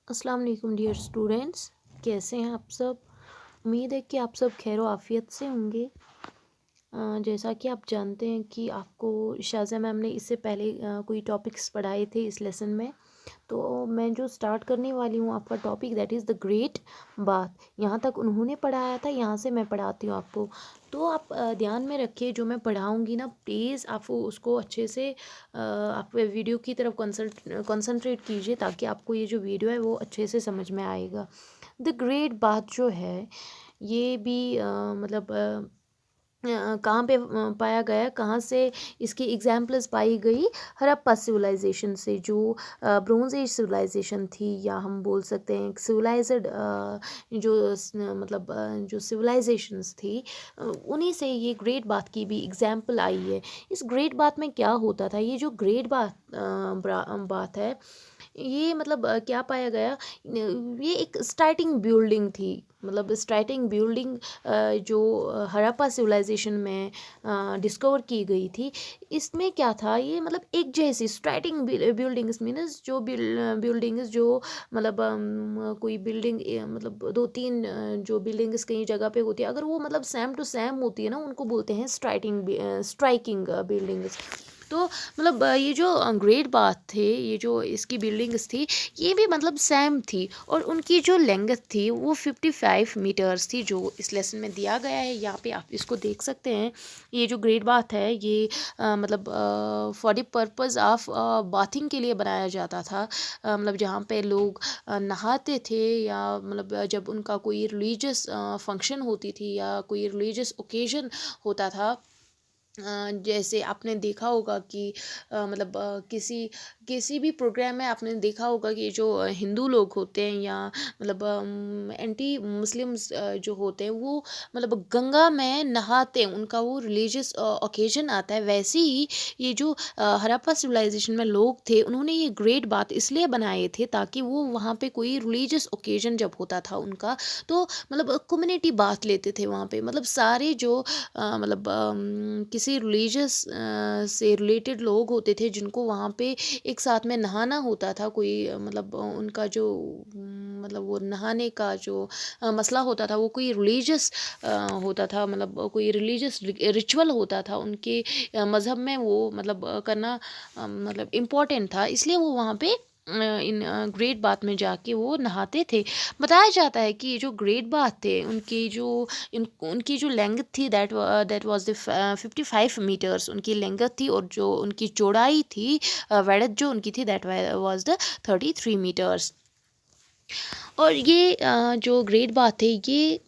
अस्सलाम वालेकुम dear students. कैसे हैं आप सब? उम्मीद है कि आप सब खैर आफियत से होंगे। जैसा कि आप जानते हैं कि आपको शाज़ा मैम ने इससे पहले कोई टॉपिक्स पढ़ाए थे इस लेसन में। तो मैं जो स्टार्ट करने वाली हूँ आपका topic that is the great bath. यहाँ तक उन्होंने पढ़ाया था, यहाँ से मैं पढ़ाती हूँ आपको। तो आप ध्यान में रखिए, जो मैं पढ़ाऊँगी ना प्लीज़ आप उसको अच्छे से आप वीडियो की तरफ कंसंट्रेट कीजिए, ताकि आपको ये जो वीडियो है वो अच्छे से समझ में आएगा। द ग्रेट बाथ जो है ये भी कहाँ पे पाया गया, कहाँ से इसकी एग्जाम्पल्स पाई गई? हड़प्पा सिविलाइजेशन से, जो ब्रोंज एज सिविलाइजेशन थी, या हम बोल सकते हैं सिविलाइज्ड जो सिविलाइजेशंस थी, उन्हीं से ये ग्रेट बाथ की भी एग्जाम्पल आई है। इस ग्रेट बाथ में क्या होता था? ये जो ग्रेट बाथ है, ये क्या पाया गया? ये एक स्टार्टिंग बिल्डिंग थी, स्टार्टिंग बिल्डिंग जो हड़प्पा सिविलाइजेशन में डिस्कवर की गई थी। इसमें क्या था? ये एक जैसी स्टार्टिंग बिल्डिंग्स मीन्स जो बिल्डिंग्स जो कोई बिल्डिंग दो तीन जो बिल्डिंग्स कई जगह पे होती है, अगर वो सेम टू सेम होती है ना, उनको बोलते हैं स्ट्राइकिंग बिल्डिंग्स। तो ये जो ग्रेट बाथ थे, ये जो इसकी बिल्डिंग्स थी, ये भी सेम थी, और उनकी जो लेंथ थी वो 55 मीटर्स थी, जो इस लेसन में दिया गया है। यहाँ पे आप इसको देख सकते हैं। ये जो ग्रेट बाथ है, ये for the purpose of bathing के लिए बनाया जाता था। जहाँ पे लोग नहाते थे, या जब उनका कोई रिलीजियस फंक्शन होती थी, या कोई रिलीजियस ओकेजन होता था। जैसे आपने देखा होगा कि किसी किसी भी प्रोग्राम में आपने देखा होगा कि जो हिंदू लोग होते हैं, या एंटी मुस्लिम्स जो होते हैं, वो गंगा में नहाते हैं, उनका वो रिलीजियस ओकेजन आता है। वैसे ही ये जो हड़प्पा सिविलाइजेशन में लोग थे, उन्होंने ये ग्रेट बाथ इसलिए बनाए थे ताकि वो वहाँ पे कोई रिलीजियस ओकेजन जब होता था उनका, तो कम्युनिटी बाथ लेते थे वहाँ पे। सारे जो किसी रिलीजियस से रिलेटेड लोग होते थे, जिनको वहाँ पे एक साथ में नहाना होता था। कोई उनका जो वो नहाने का जो मसला होता था, वो कोई रिलीजियस होता था, कोई रिलीजियस रिचुअल होता था उनके मज़हब में, वो करना इम्पोर्टेंट था, इसलिए वो वहाँ पे इन ग्रेट बाथ में जाके वो नहाते थे। बताया जाता है कि ये जो ग्रेट बाथ थे, उनकी जो लेंथ थी, दैट वाज द 55 मीटर्स उनकी लेंथ थी, और जो उनकी चौड़ाई थी, वेडथ जो उनकी थी, दैट वाज द 33 मीटर्स। और ये जो ग्रेट बाथ है, ये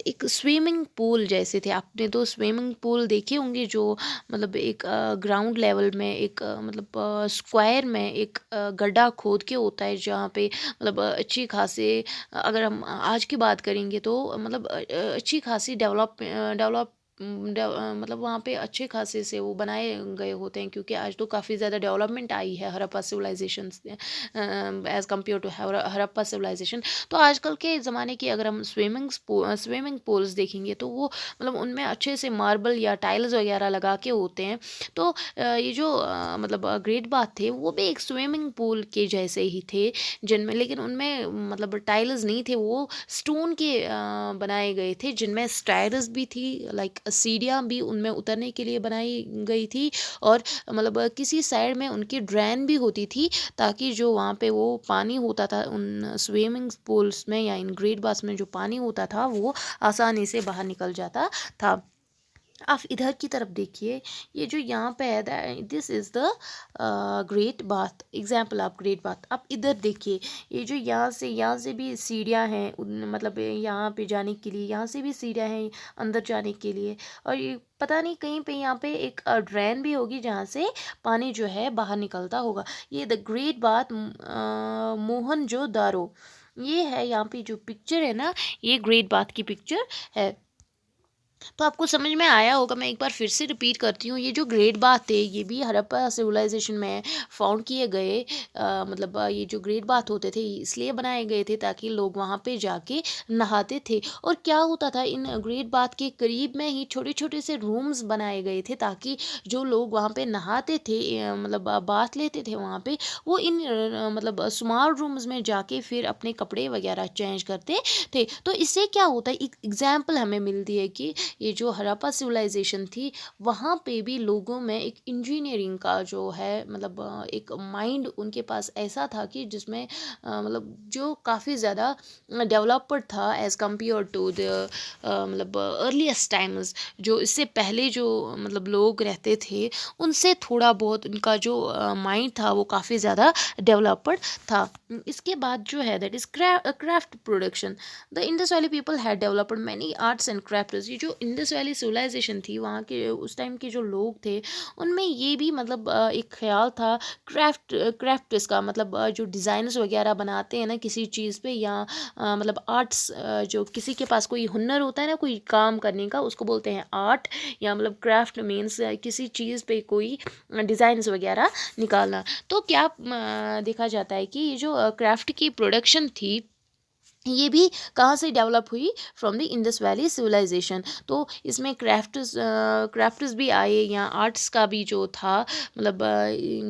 एक स्विमिंग पूल जैसे थे। आपने तो स्विमिंग पूल देखे होंगे, जो एक ग्राउंड लेवल में, एक स्क्वायर में एक गड्ढा खोद के होता है, जहाँ पे अच्छी खासे, अगर हम आज की बात करेंगे तो अच्छी खासी डेवलप वहाँ पे अच्छे खासे से वो बनाए गए होते हैं, क्योंकि आज तो काफ़ी ज़्यादा डेवलपमेंट आई है Harappa civilization as compare to Harappa civilization. तो आजकल के ज़माने की अगर हम स्विमिंग पूल्स देखेंगे, तो वो उनमें अच्छे से मार्बल या टाइल्स वगैरह लगा के होते हैं। तो ये जो ग्रेट बाथ थे, वो भी एक स्विमिंग पूल के जैसे ही थे, जिनमें, लेकिन उनमें टाइल्स नहीं थे, वो स्टोन के बनाए गए थे, जिनमें स्टायर्स भी थी, लाइक सीढ़ियाँ भी उनमें उतरने के लिए बनाई गई थी, और किसी साइड में उनकी ड्रेन भी होती थी, ताकि जो वहाँ पे वो पानी होता था उन स्विमिंग पूल्स में, या इन ग्रेट बाथ्स में जो पानी होता था, वो आसानी से बाहर निकल जाता था। आप इधर की तरफ देखिए, ये जो यहाँ पे है, this is the great bath example of great bath. आप इधर देखिए, ये जो यहाँ से भी सीढ़ियाँ हैं, यहाँ पे जाने के लिए, यहाँ से भी सीढ़ियाँ हैं अंदर जाने के लिए, और ये पता नहीं कहीं पे यहाँ पे एक ड्रेन भी होगी, जहाँ से पानी जो है बाहर निकलता होगा। ये द ग्रेट बाथ मोहनजोदारो, ये है यहाँ पे जो पिक्चर है ना, ये ग्रेट बाथ की पिक्चर है। तो आपको समझ में आया होगा, मैं एक बार फिर से रिपीट करती हूँ, ये जो ग्रेट बाथ थे ये भी हड़प्पा सिविलाइजेशन में फाउंड किए गए। मतलब ये जो ग्रेट बाथ होते थे ये इसलिए बनाए गए थे ताकि लोग वहाँ पे जाके नहाते थे। और क्या होता था, इन ग्रेट बाथ के करीब में ही छोटे छोटे से रूम्स बनाए गए थे ताकि जो लोग वहाँ पे नहाते थे, मतलब बाथ लेते थे वहाँ पे, वो इन मतलब स्मॉल रूम्स में जाके फिर अपने कपड़े वगैरह चेंज करते थे। तो इससे क्या होता है, एक एग्जाम्पल हमें मिलती है कि ये जो हड़प्पा सिविलाइजेशन थी वहाँ पे भी लोगों में एक इंजीनियरिंग का जो है, मतलब एक माइंड उनके पास ऐसा था कि जिसमें मतलब जो काफ़ी ज़्यादा डेवलप्ड था एज़ कम्पेयर टू द मतलब अर्लीस्ट टाइम्स, जो इससे पहले जो मतलब लोग रहते थे उनसे थोड़ा बहुत उनका जो माइंड था वो काफ़ी ज़्यादा डेवलप्ड था। इसके बाद जो है that is craft production. The Indus valley people had developed many arts and crafts. ये जो इंडस वैली सिविलाइजेशन थी वहाँ के उस टाइम के जो लोग थे उनमें ये भी मतलब एक ख्याल था क्राफ्ट का, मतलब जो डिज़ाइंस वगैरह बनाते हैं ना किसी चीज़ पे, या मतलब आर्ट्स, जो किसी के पास कोई हुनर होता है ना कोई काम करने का, उसको बोलते हैं आर्ट। या मतलब क्राफ्ट मीन्स किसी चीज़ पे कोई डिज़ाइंस वगैरह निकालना। तो क्या देखा जाता है कि ये जो क्राफ्ट की प्रोडक्शन थी ये भी कहाँ से डेवलप हुई, from the Indus valley civilization. तो इसमें क्राफ्ट्स भी आए या आर्ट्स का भी जो था, मतलब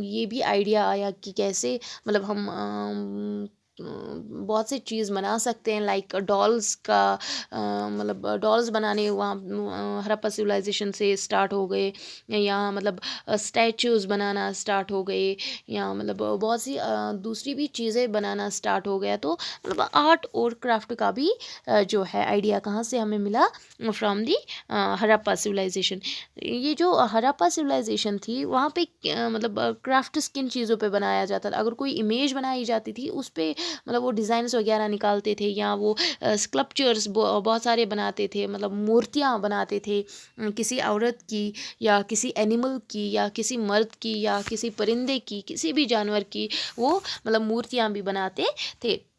ये भी आइडिया आया कि कैसे मतलब हम बहुत सी चीज़ बना सकते हैं, लाइक डॉल्स का, मतलब डॉल्स बनाने वहाँ हड़प्पा सिविलाइजेशन से स्टार्ट हो गए। या मतलब स्टैचूज़ बनाना स्टार्ट हो गए, या मतलब बहुत सी दूसरी भी चीज़ें बनाना स्टार्ट हो गया। तो मतलब आर्ट और क्राफ्ट का भी जो है आइडिया कहाँ से हमें मिला, फ्रॉम दी हड़प्पा सिविलाइजेशन। ये जो हड़प्पा सिविलाइजेशन थी वहाँ पे मतलब क्राफ्ट्स किन चीज़ों पे बनाया जाता था, अगर कोई इमेज बनाई जाती थी उस पे मतलब वो डिज़ाइंस वगैरह निकालते थे, या वो स्कल्पचर्स बहुत सारे बनाते थे, मतलब मूर्तियाँ बनाते थे किसी औरत की, या किसी एनिमल की, या किसी मर्द की, या किसी परिंदे की, किसी भी जानवर की, वो मतलब मूर्तियाँ भी बनाते थे।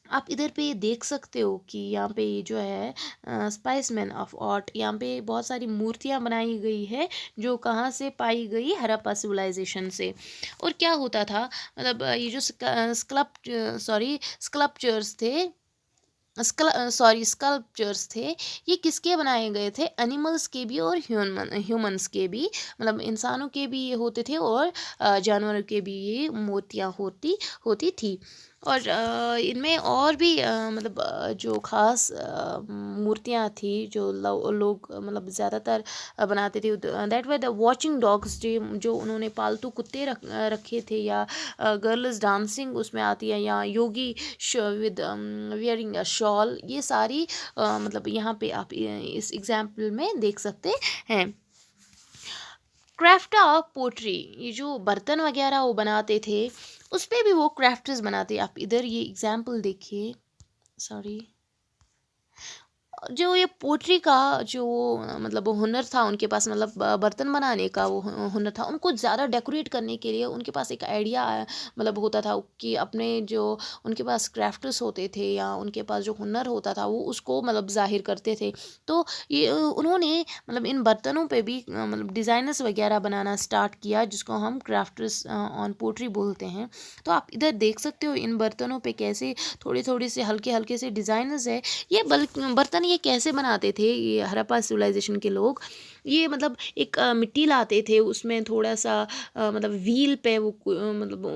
आप इधर पे ये देख सकते हो कि यहाँ पे ये जो है स्पाइसमैन ऑफ आर्ट, यहाँ पे बहुत सारी मूर्तियाँ बनाई गई है जो कहाँ से पाई गई, हड़प्पा सिविलाइजेशन से। और क्या होता था, मतलब ये जो स्कल्पचर्स थे, स्कल्पचर्स थे, ये किसके बनाए गए थे, एनिमल्स के भी और ह्यूमंस के भी, मतलब इंसानों के भी ये होते थे और जानवरों के भी ये मूर्तियाँ होती होती थी। और इनमें और भी मतलब जो खास मूर्तियाँ थी जो लोग मतलब ज़्यादातर बनाते थे, that were the watching dogs, जो उन्होंने पालतू कुत्ते रखे थे, या गर्ल्स डांसिंग उसमें आती है, या योगी विद वियरिंग अ शॉल, ये सारी मतलब यहाँ पे आप इस एग्जाम्पल में देख सकते हैं। क्राफ्ट ऑफ पोट्री, ये जो बर्तन वगैरह वो बनाते थे उस पे भी वो क्राफ्ट्स बनाते, आप इधर ये एग्जाम्पल देखिए, सॉरी, जो ये पोट्री का जो मतलब वो हुनर था उनके पास, मतलब बर्तन बनाने का वो हुनर था, उनको ज़्यादा डेकोरेट करने के लिए उनके पास एक आइडिया मतलब होता था कि अपने जो उनके पास क्राफ्ट्स होते थे या उनके पास जो हुनर होता था वो उसको मतलब ज़ाहिर करते थे। तो ये उन्होंने मतलब इन बर्तनों पे भी मतलब डिज़ाइनर्स वगैरह बनाना स्टार्ट किया जिसको हम क्राफ्ट्स ऑन पोट्री बोलते हैं। तो आप इधर देख सकते हो इन बर्तनों पे कैसे थोड़े थोड़े से हल्के हल्के से डिज़ाइनर्स है। ये बर्तन ये कैसे बनाते थे ये हड़प्पा सिविलाइजेशन के लोग, ये मतलब एक मिट्टी लाते थे उसमें थोड़ा सा मतलब व्हील पे वो मतलब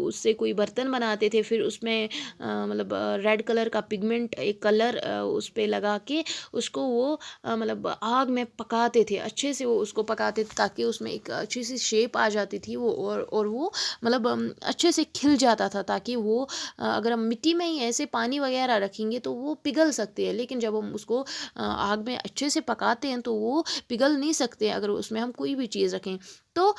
उससे कोई बर्तन बनाते थे, फिर उसमें मतलब रेड कलर का पिगमेंट एक कलर उस पे लगा के उसको वो मतलब आग में पकाते थे, अच्छे से वो उसको पकाते थे ताकि उसमें एक अच्छी सी शेप आ जाती थी वो, और वो मतलब अच्छे से खिल जाता था, ताकि वो अगर हम मिट्टी में ही ऐसे पानी वगैरह रखेंगे तो वो पिघल सकते हैं, लेकिन जब हम उसको आग में अच्छे से पकाते हैं तो वो पिघल नहीं सकते अगर उसमें हम कोई भी चीज़ रखें। तो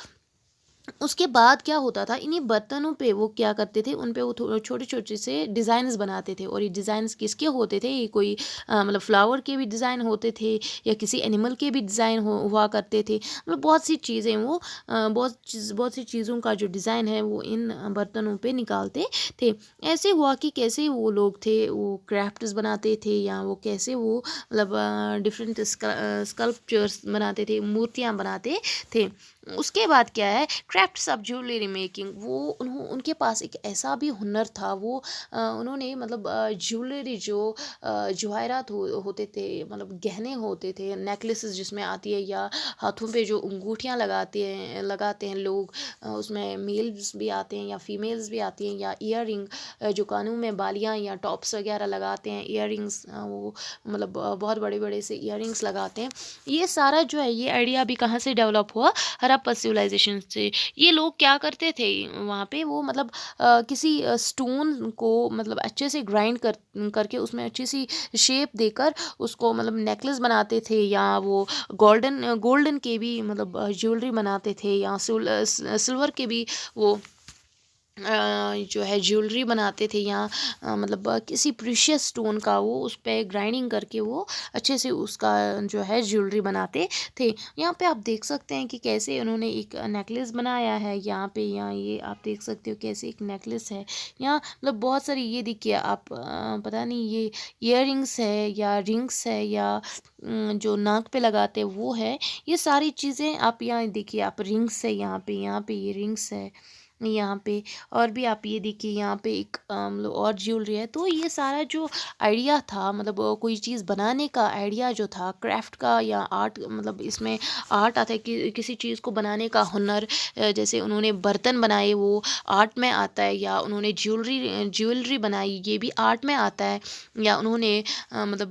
उसके बाद क्या होता था, इन्हीं बर्तनों पे वो क्या करते थे, उन पे वो छोटे छोटे से डिज़ाइंस बनाते थे। और ये डिज़ाइंस किसके होते थे, ये कोई मतलब फ्लावर के भी डिज़ाइन होते थे या किसी एनिमल के भी डिज़ाइन हुआ करते थे। मतलब बहुत सी चीज़ें वो बहुत सी चीज़ों का जो डिज़ाइन है वो इन बर्तनों पे निकालते थे। ऐसे हुआ कि कैसे वो लोग थे वो क्राफ्ट्स बनाते थे, या वो कैसे वो मतलब डिफरेंट स्कल्पचर्स बनाते थे, मूर्तियाँ बनाते थे। उसके बाद क्या है, क्राफ्ट्स ऑफ ज्वेलरी मेकिंग, वो उनके पास एक ऐसा भी हुनर था। वो उन्होंने मतलब ज्वेलरी जो जवाहरात होते थे, मतलब गहने होते थे, नेकलेसेस जिसमें आती है, या हाथों पे जो अंगूठियाँ लगाते हैं लोग, उसमें मेल्स भी आते हैं या फीमेल्स भी आती हैं, या ईयर रिंग, जो कानों में बालियाँ या टॉप्स वगैरह लगाते हैं, ईयर रिंग्स, वो मतलब बहुत बड़े बड़े से ईयर रिंग्स लगाते हैं। ये सारा जो है ये आइडिया भी कहाँ से डेवलप हुआ, हड़प्पा सिविलाइजेशन से। ये लोग क्या करते थे वहाँ पे, वो मतलब किसी स्टोन को मतलब अच्छे से ग्राइंड करके उसमें अच्छी सी शेप देकर उसको मतलब नेकलेस बनाते थे, या वो गोल्डन के भी मतलब ज्वेलरी बनाते थे, या सिल्वर के भी वो जो है ज्वेलरी बनाते थे, या मतलब किसी प्रीशियस स्टोन का वो उस पे ग्राइंडिंग करके वो अच्छे से उसका जो है ज्वेलरी बनाते थे। यहाँ पे आप देख सकते हैं कि कैसे उन्होंने एक नेकलेस बनाया है यहाँ पे, यहाँ ये आप देख सकते हो कैसे एक नेकलेस है यहाँ, मतलब बहुत सारी, ये देखिए आप पता नहीं ये इयररिंग्स है या रिंग्स है, या जो नाक पे लगाते हैं वो है। ये सारी चीज़ें आप यहाँ देखिए, आप रिंग्स है यहाँ पे ये रिंग्स है यहाँ पे, और भी आप ये देखिए यहाँ पे एक मतलब और ज्वेलरी है। तो ये सारा जो आइडिया था, मतलब कोई चीज़ बनाने का आइडिया जो था, क्राफ्ट का या आर्ट, मतलब इसमें आर्ट आता है कि किसी चीज़ को बनाने का हुनर। जैसे उन्होंने बर्तन बनाए वो आर्ट में आता है, या उन्होंने ज्वेलरी बनाई ये भी आर्ट में आता है, या उन्होंने मतलब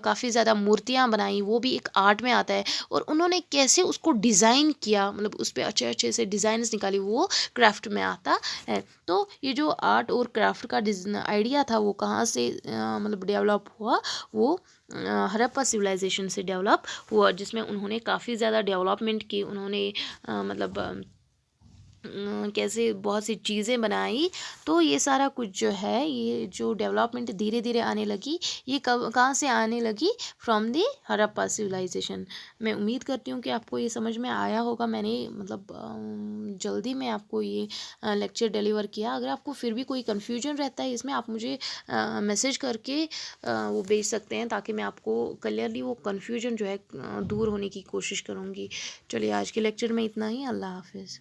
काफ़ी ज़्यादा मूर्तियाँ बनाई वो भी एक आर्ट में आता है। और उन्होंने कैसे उसको डिज़ाइन किया, मतलब उस पर अच्छे अच्छे से डिज़ाइंस निकाली, वो क्राफ्ट में आता है। तो ये जो आर्ट और क्राफ्ट का आइडिया था वो कहाँ से मतलब डेवलप हुआ, वो हड़प्पा सिविलाइजेशन से डेवलप हुआ, जिसमें उन्होंने काफ़ी ज़्यादा डेवलपमेंट की। उन्होंने मतलब कैसे बहुत सी चीज़ें बनाई। तो ये सारा कुछ जो है, ये जो डेवलपमेंट धीरे धीरे आने लगी, ये कब कहाँ से आने लगी, फ्रॉम दी हड़प्पा सिविलाइजेशन। मैं उम्मीद करती हूँ कि आपको ये समझ में आया होगा। मैंने मतलब जल्दी में आपको ये लेक्चर डिलीवर किया। अगर आपको फिर भी कोई कन्फ्यूजन रहता है इसमें, आप मुझे मैसेज करके वो भेज सकते हैं, ताकि मैं आपको क्लियरली वो कन्फ्यूजन जो है दूर होने की कोशिश करूँगी। चलिए आज के लेक्चर में इतना ही। अल्लाह हाफिज़।